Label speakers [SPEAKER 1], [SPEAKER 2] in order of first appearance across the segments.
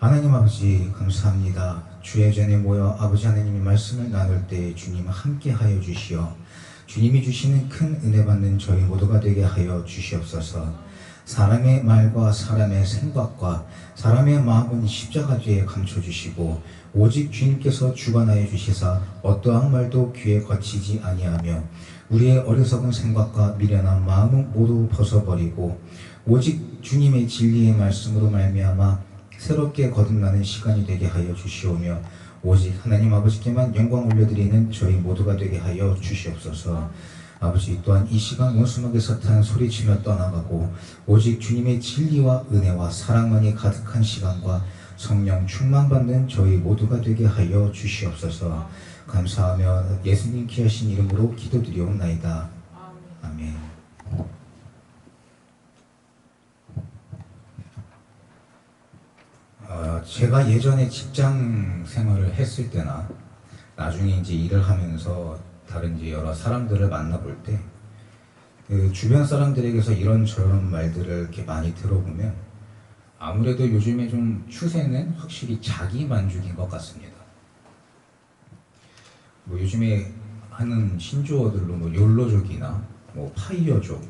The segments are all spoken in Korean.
[SPEAKER 1] 하나님 아버지 감사합니다. 주의 전에 모여 아버지 하나님의 말씀을 나눌 때 주님 함께하여 주시어 주님이 주시는 큰 은혜 받는 저희 모두가 되게 하여 주시옵소서. 사람의 말과 사람의 생각과 사람의 마음은 십자가 뒤에 감춰주시고 오직 주님께서 주관하여 주시사 어떠한 말도 귀에 거치지 아니하며 우리의 어리석은 생각과 미련한 마음은 모두 벗어버리고 오직 주님의 진리의 말씀으로 말미암아 새롭게 거듭나는 시간이 되게 하여 주시오며 오직 하나님 아버지께만 영광 올려드리는 저희 모두가 되게 하여 주시옵소서. 아버지 또한 이 시간 원수막에 사탄 소리치며 떠나가고 오직 주님의 진리와 은혜와 사랑만이 가득한 시간과 성령 충만받는 저희 모두가 되게 하여 주시옵소서. 감사하며 예수님 귀하신 이름으로 기도드리옵나이다. 아멘. 제가 예전에 직장 생활을 했을 때나 나중에 이제 일을 하면서 다른 이제 여러 사람들을 만나볼 때 그 주변 사람들에게서 이런저런 말들을 이렇게 많이 들어보면 아무래도 요즘에 좀 추세는 확실히 자기 만족인 것 같습니다. 뭐 요즘에 하는 신조어들로 뭐 욜로족이나 뭐 파이어족,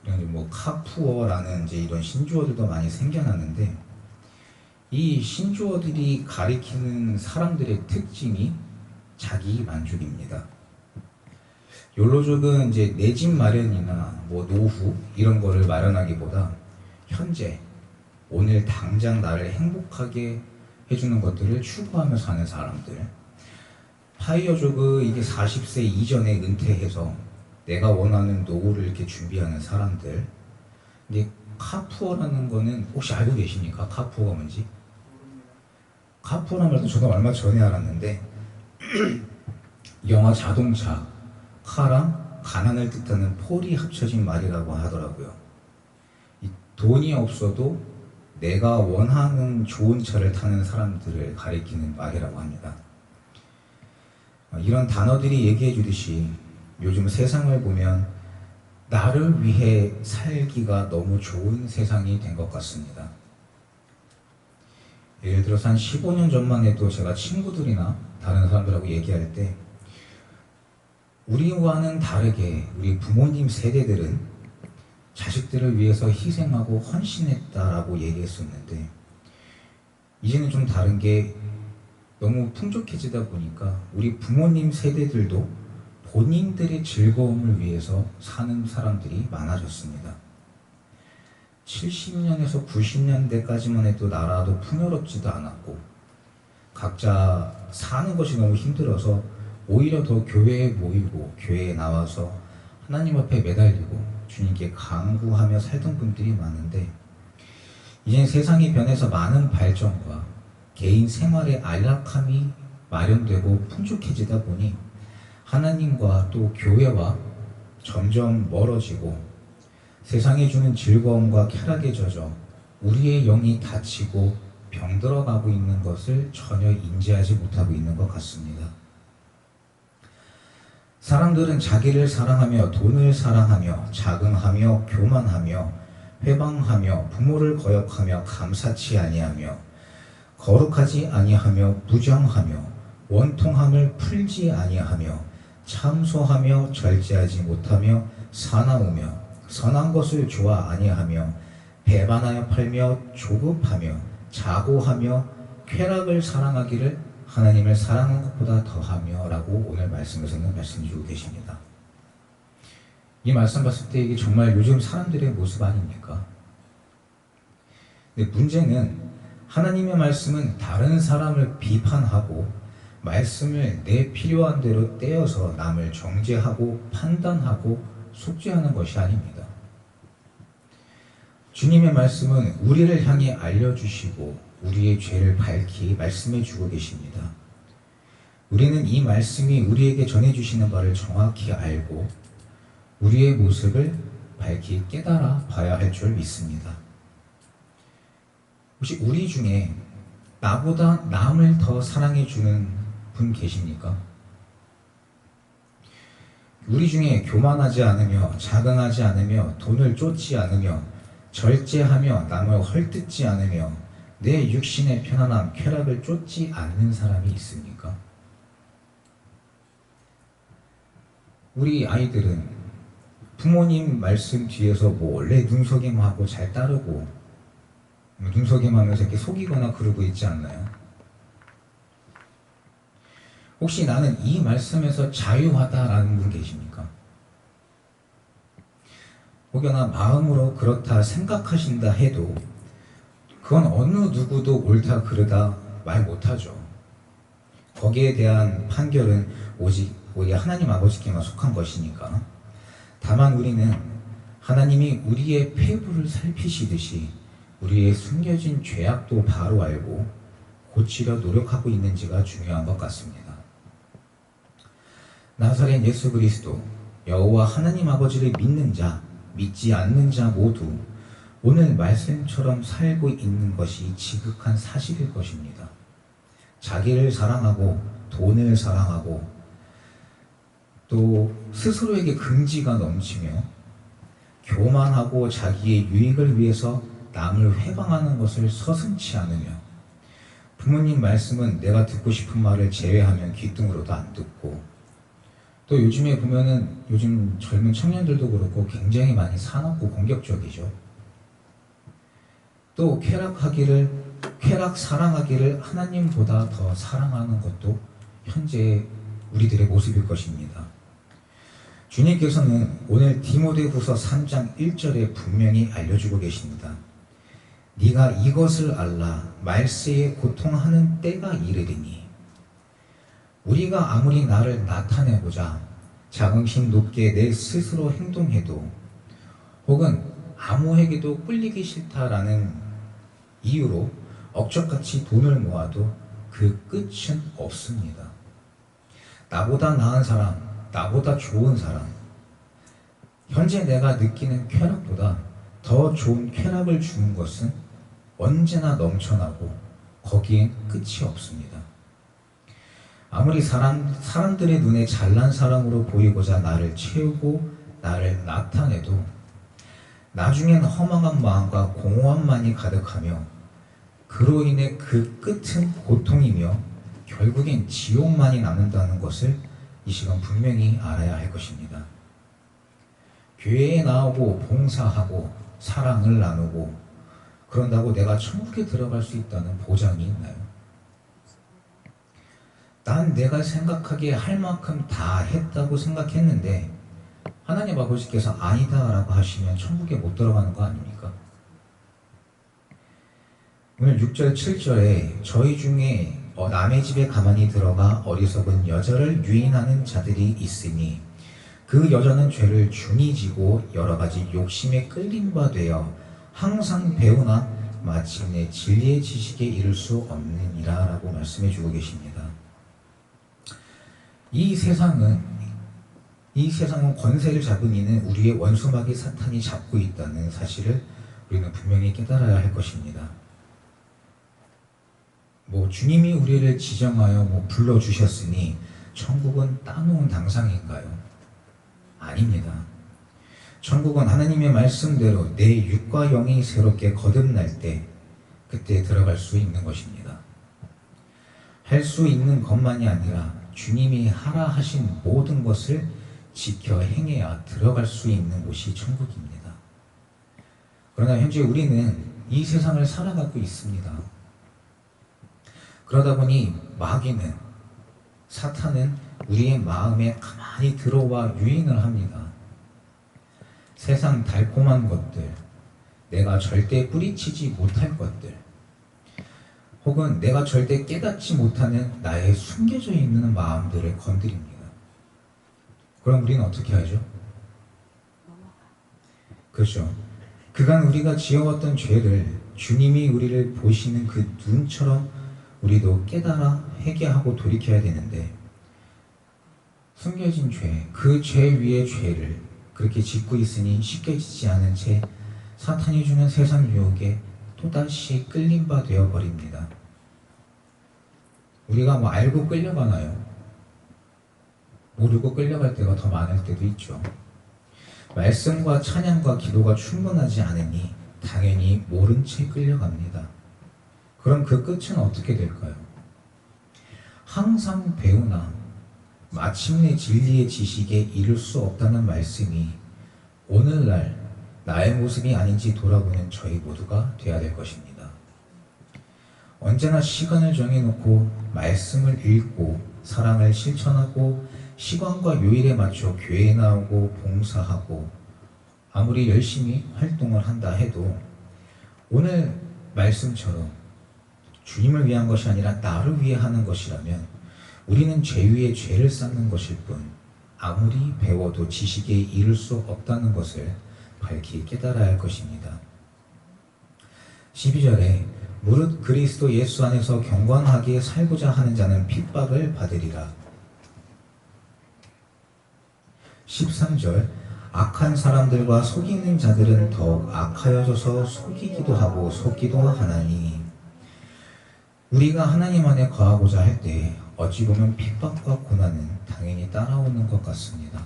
[SPEAKER 1] 그리고 뭐 카푸어라는 이제 이런 신조어들도 많이 생겨났는데 이 신조어들이 가리키는 사람들의 특징이 자기 만족입니다. 욜로족은 이제 내 집 마련이나 뭐 노후 이런 거를 마련하기보다 현재 오늘 당장 나를 행복하게 해주는 것들을 추구하며 사는 사람들. 파이어족은 이게 40세 이전에 은퇴해서 내가 원하는 노후를 이렇게 준비하는 사람들. 근데 카푸어라는 거는 혹시 알고 계십니까? 카푸어가 뭔지? 카푸어란 말도 저도 얼마 전에 알았는데 영화 자동차 카랑 가난을 뜻하는 폴이 합쳐진 말이라고 하더라고요. 이 돈이 없어도 내가 원하는 좋은 차를 타는 사람들을 가리키는 말이라고 합니다. 이런 단어들이 얘기해 주듯이 요즘 세상을 보면 나를 위해 살기가 너무 좋은 세상이 된 것 같습니다. 예를 들어서 한 15년 전만 해도 제가 친구들이나 다른 사람들하고 얘기할 때 우리와는 다르게 우리 부모님 세대들은 자식들을 위해서 희생하고 헌신했다라고 얘기했었는데 이제는 좀 다른 게 너무 풍족해지다 보니까 우리 부모님 세대들도 본인들의 즐거움을 위해서 사는 사람들이 많아졌습니다. 70년에서 90년대까지만 해도 나라도 풍요롭지도 않았고 각자 사는 것이 너무 힘들어서 오히려 더 교회에 모이고 교회에 나와서 하나님 앞에 매달리고 주님께 간구하며 살던 분들이 많은데 이제 세상이 변해서 많은 발전과 개인 생활의 안락함이 마련되고 풍족해지다 보니 하나님과 또 교회와 점점 멀어지고 세상이 주는 즐거움과 쾌락에 젖어 우리의 영이 다치고 병들어가고 있는 것을 전혀 인지하지 못하고 있는 것 같습니다. 사람들은 자기를 사랑하며 돈을 사랑하며 자긍하며 교만하며 회방하며 부모를 거역하며 감사치 아니하며 거룩하지 아니하며 무정하며 원통함을 풀지 아니하며 참소하며 절제하지 못하며 사나우며 선한 것을 좋아 아니하며 배반하여 팔며 조급하며 자고하며 쾌락을 사랑하기를 하나님을 사랑하는 것보다 더하며 라고 오늘 말씀에서는 말씀 주고 계십니다. 이 말씀 봤을 때 이게 정말 요즘 사람들의 모습 아닙니까? 근데 문제는 하나님의 말씀은 다른 사람을 비판하고 말씀을 내 필요한 대로 떼어서 남을 정죄하고 판단하고 속죄하는 것이 아닙니다. 주님의 말씀은 우리를 향해 알려주시고 우리의 죄를 밝히 말씀해 주고 계십니다. 우리는 이 말씀이 우리에게 전해주시는 바를 정확히 알고 우리의 모습을 밝히 깨달아 봐야 할 줄 믿습니다. 혹시 우리 중에 나보다 남을 더 사랑해 주는 분 계십니까? 우리 중에 교만하지 않으며 자긍하지 않으며 돈을 쫓지 않으며 절제하며 남을 헐뜯지 않으며 내 육신의 편안함, 쾌락을 쫓지 않는 사람이 있습니까? 우리 아이들은 부모님 말씀 뒤에서 뭐 원래 눈속임하고 잘 따르고 눈속임하면서 이렇게 속이거나 그러고 있지 않나요? 혹시 나는 이 말씀에서 자유하다라는 분 계십니까? 혹여나 마음으로 그렇다 생각하신다 해도 그건 어느 누구도 옳다 그르다 말 못하죠. 거기에 대한 판결은 오직 우리 하나님 아버지께만 속한 것이니까. 다만 우리는 하나님이 우리의 폐부를 살피시듯이 우리의 숨겨진 죄악도 바로 알고 고치려 노력하고 있는지가 중요한 것 같습니다. 나사렛 예수 그리스도, 여호와 하나님 아버지를 믿는 자, 믿지 않는 자 모두 오늘 말씀처럼 살고 있는 것이 지극한 사실일 것입니다. 자기를 사랑하고 돈을 사랑하고 또 스스로에게 긍지가 넘치며 교만하고 자기의 유익을 위해서 남을 회방하는 것을 서슴지 않으며 부모님 말씀은 내가 듣고 싶은 말을 제외하면 귀등으로도 안 듣고 또 요즘에 보면은 요즘 젊은 청년들도 그렇고 굉장히 많이 사납고 공격적이죠. 또 쾌락 사랑하기를 하나님보다 더 사랑하는 것도 현재 우리들의 모습일 것입니다. 주님께서는 오늘 디모데후서 3장 1절에 분명히 알려주고 계십니다. 네가 이것을 알라 말세에 고통하는 때가 이르리니. 우리가 아무리 나를 나타내고자 자긍심 높게 내 스스로 행동해도 혹은 아무에게도 꿀리기 싫다라는 이유로 억적같이 돈을 모아도 그 끝은 없습니다. 나보다 나은 사람, 나보다 좋은 사람, 현재 내가 느끼는 쾌락보다 더 좋은 쾌락을 주는 것은 언제나 넘쳐나고 거기엔 끝이 없습니다. 아무리 사람들의 눈에 잘난 사람으로 보이고자 나를 채우고 나를 나타내도 나중엔 허망한 마음과 공허함만이 가득하며 그로 인해 그 끝은 고통이며 결국엔 지옥만이 남는다는 것을 이 시간 분명히 알아야 할 것입니다. 교회에 나오고 봉사하고 사랑을 나누고 그런다고 내가 천국에 들어갈 수 있다는 보장이 있나요? 난 내가 생각하기에 할 만큼 다 했다고 생각했는데 하나님 아버지께서 아니다 라고 하시면 천국에 못 들어가는 거 아닙니까? 오늘 6절 7절에 저희 중에 남의 집에 가만히 들어가 어리석은 여자를 유인하는 자들이 있으니 그 여자는 죄를 중히 지고 여러 가지 욕심에 끌린 바 되어 항상 배우나 마침내 진리의 지식에 이를 수 없느니라 라고 말씀해 주고 계십니다. 이 세상은 권세를 잡은 이는 우리의 원수마귀 사탄이 잡고 있다는 사실을 우리는 분명히 깨달아야 할 것입니다. 주님이 우리를 지정하여 불러주셨으니 천국은 따놓은 당상인가요? 아닙니다. 천국은 하나님의 말씀대로 내 육과 영이 새롭게 거듭날 때 그때 들어갈 수 있는 것입니다. 할 수 있는 것만이 아니라 주님이 하라 하신 모든 것을 지켜 행해야 들어갈 수 있는 곳이 천국입니다. 그러나 현재 우리는 이 세상을 살아가고 있습니다. 그러다 보니 마귀는, 사탄은 우리의 마음에 가만히 들어와 유인을 합니다. 세상 달콤한 것들, 내가 절대 뿌리치지 못할 것들, 혹은 내가 절대 깨닫지 못하는 나의 숨겨져 있는 마음들을 건드립니다. 그럼 우리는 어떻게 하죠? 그렇죠. 그간 우리가 지어왔던 죄를 주님이 우리를 보시는 그 눈처럼 우리도 깨달아 회개하고 돌이켜야 되는데 숨겨진 죄, 그 죄 위에 죄를 그렇게 짓고 있으니 쉽게 짓지 않은 채 사탄이 주는 세상 유혹에 또다시 끌린 바 되어버립니다. 우리가 알고 끌려가나요? 모르고 끌려갈 때가 더 많을 때도 있죠. 말씀과 찬양과 기도가 충분하지 않으니 당연히 모른 채 끌려갑니다. 그럼 그 끝은 어떻게 될까요? 항상 배우나 마침내 진리의 지식에 이를 수 없다는 말씀이 오늘날 나의 모습이 아닌지 돌아보는 저희 모두가 되어야 될 것입니다. 언제나 시간을 정해놓고 말씀을 읽고 사랑을 실천하고 시간과 요일에 맞춰 교회에 나오고 봉사하고 아무리 열심히 활동을 한다 해도 오늘 말씀처럼 주님을 위한 것이 아니라 나를 위해 하는 것이라면 우리는 죄 위에 죄를 쌓는 것일 뿐 아무리 배워도 지식에 이를 수 없다는 것을 밝히 깨달아야 할 것입니다. 12절에 무릇 그리스도 예수 안에서 경건하게 살고자 하는 자는 핍박을 받으리라. 13절 악한 사람들과 속이는 자들은 더욱 악하여져서 속이기도 하고 속기도 하나니 우리가 하나님 안에 거하고자 할 때 어찌 보면 핍박과 고난은 당연히 따라오는 것 같습니다.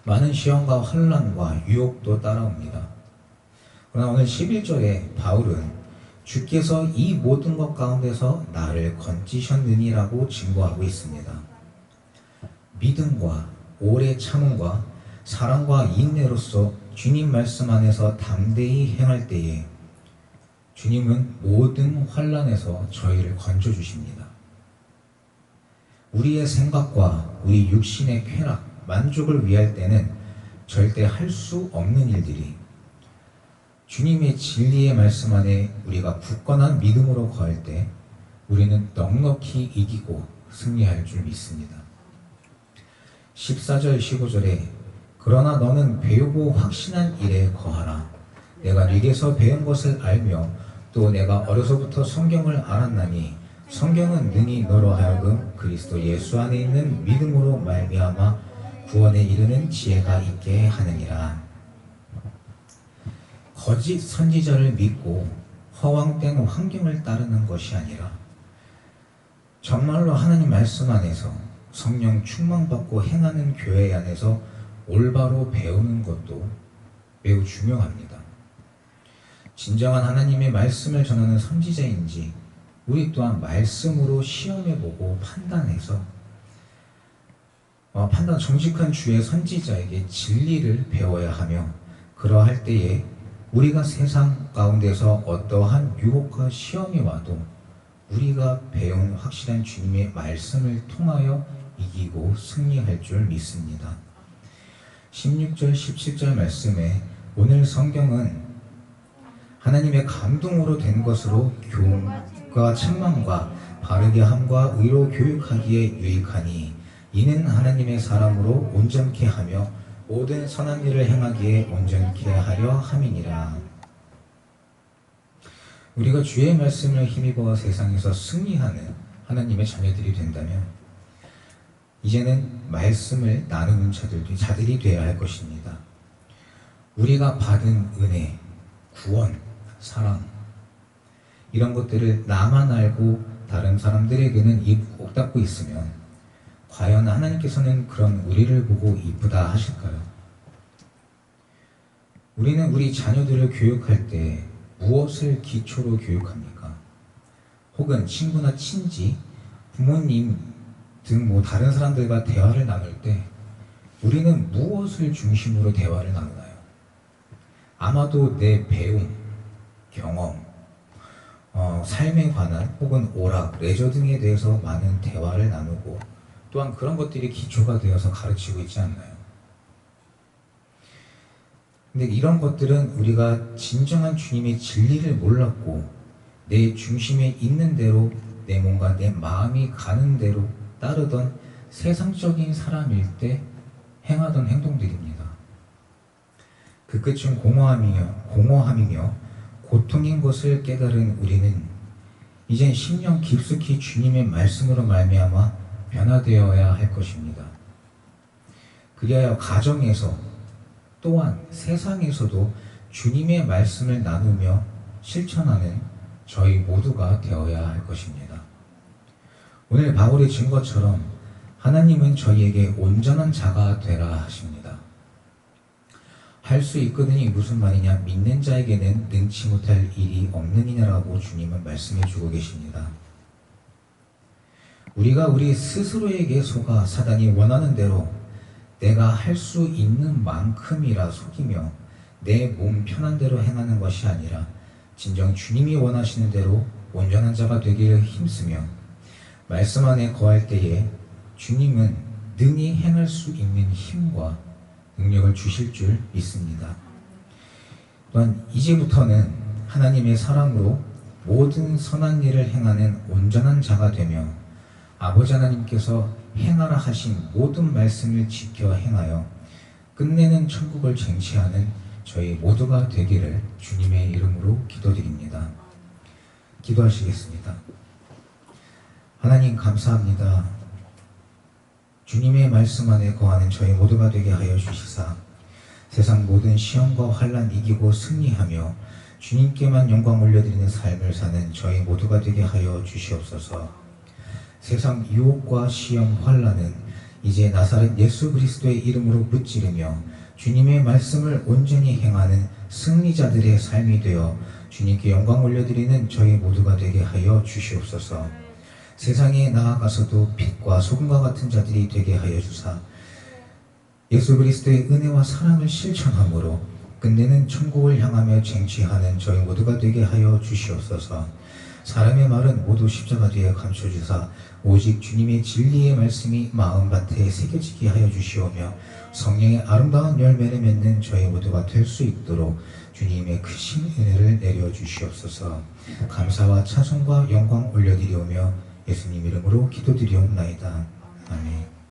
[SPEAKER 1] 많은 시험과 환난과 유혹도 따라옵니다. 그러나 오늘 11절에 바울은 주께서 이 모든 것 가운데서 나를 건지셨느니라고 증거하고 있습니다. 믿음과 오래 참음과 사랑과 인내로서 주님 말씀 안에서 담대히 행할 때에 주님은 모든 환난에서 저희를 건져주십니다. 우리의 생각과 우리 육신의 쾌락, 만족을 위할 때는 절대 할 수 없는 일들이 주님의 진리의 말씀 안에 우리가 굳건한 믿음으로 거할 때 우리는 넉넉히 이기고 승리할 줄 믿습니다. 14절 15절에 그러나 너는 배우고 확신한 일에 거하라. 내가 네게서 배운 것을 알며 또 내가 어려서부터 성경을 알았나니 성경은 능히 너로 하여금 그리스도 예수 안에 있는 믿음으로 말미암아 구원에 이르는 지혜가 있게 하느니라. 거짓 선지자를 믿고 허황된 환경을 따르는 것이 아니라 정말로 하나님 말씀 안에서 성령 충만받고 행하는 교회 안에서 올바로 배우는 것도 매우 중요합니다. 진정한 하나님의 말씀을 전하는 선지자인지 우리 또한 말씀으로 시험해보고 판단해서 정직한 주의 선지자에게 진리를 배워야 하며 그러할 때에 우리가 세상 가운데서 어떠한 유혹과 시험이 와도 우리가 배운 확실한 주님의 말씀을 통하여 이기고 승리할 줄 믿습니다. 16절 17절 말씀에 오늘 성경은 하나님의 감동으로 된 것으로 교훈과 책망과 바르게 함과 의로 교육하기에 유익하니 이는 하나님의 사람으로 온전케 하며 모든 선한 일을 행하기에 온전케 하려 함이니라. 우리가 주의 말씀을 힘입어 세상에서 승리하는 하나님의 자녀들이 된다면 이제는 말씀을 나누는 자들이 되어야 할 것입니다. 우리가 받은 은혜, 구원, 사랑 이런 것들을 나만 알고 다른 사람들에게는 입 꼭 닫고 있으면 과연 하나님께서는 그런 우리를 보고 이쁘다 하실까요? 우리는 우리 자녀들을 교육할 때 무엇을 기초로 교육합니까? 혹은 친구나 친지, 부모님 등 다른 사람들과 대화를 나눌 때 우리는 무엇을 중심으로 대화를 나누나요? 아마도 내 배움, 경험, 삶에 관한 혹은 오락, 레저 등에 대해서 많은 대화를 나누고 또한 그런 것들이 기초가 되어서 가르치고 있지 않나요? 근데 이런 것들은 우리가 진정한 주님의 진리를 몰랐고 내 중심에 있는 대로 내 몸과 내 마음이 가는 대로 따르던 세상적인 사람일 때 행하던 행동들입니다. 그 끝은 공허함이며 고통인 것을 깨달은 우리는 이젠 심령 깊숙이 주님의 말씀으로 말미암아 변화되어야 할 것입니다. 그리하여 가정에서 또한 세상에서도 주님의 말씀을 나누며 실천하는 저희 모두가 되어야 할 것입니다. 오늘 바울의 증거처럼 하나님은 저희에게 온전한 자가 되라 하십니다. 할 수 있거든이 무슨 말이냐? 믿는 자에게는 능치 못할 일이 없느니라고 주님은 말씀해 주고 계십니다. 우리가 우리 스스로에게 속아 사단이 원하는 대로 내가 할 수 있는 만큼이라 속이며 내 몸 편한 대로 행하는 것이 아니라 진정 주님이 원하시는 대로 온전한 자가 되기를 힘쓰며 말씀 안에 거할 때에 주님은 능히 행할 수 있는 힘과 능력을 주실 줄 믿습니다. 또한 이제부터는 하나님의 사랑으로 모든 선한 일을 행하는 온전한 자가 되며 아버지 하나님께서 행하라 하신 모든 말씀을 지켜 행하여 끝내는 천국을 쟁취하는 저희 모두가 되기를 주님의 이름으로 기도드립니다. 기도하시겠습니다. 하나님 감사합니다. 주님의 말씀 안에 거하는 저희 모두가 되게 하여 주시사 세상 모든 시험과 환난 이기고 승리하며 주님께만 영광 올려드리는 삶을 사는 저희 모두가 되게 하여 주시옵소서. 세상 유혹과 시험 환난은 이제 나사렛 예수 그리스도의 이름으로 무찌르며 주님의 말씀을 온전히 행하는 승리자들의 삶이 되어 주님께 영광 올려드리는 저희 모두가 되게 하여 주시옵소서. 세상에 나아가서도 빛과 소금과 같은 자들이 되게 하여 주사 예수 그리스도의 은혜와 사랑을 실천함으로 끝내는 천국을 향하며 쟁취하는 저희 모두가 되게 하여 주시옵소서. 사람의 말은 모두 십자가 뒤에 감춰주사 오직 주님의 진리의 말씀이 마음밭에 새겨지게 하여 주시오며 성령의 아름다운 열매를 맺는 저희 모두가 될 수 있도록 주님의 크신 은혜를 내려주시옵소서. 감사와 찬송과 영광 올려드리오며 예수님 이름으로 기도드리옵나이다. 아멘.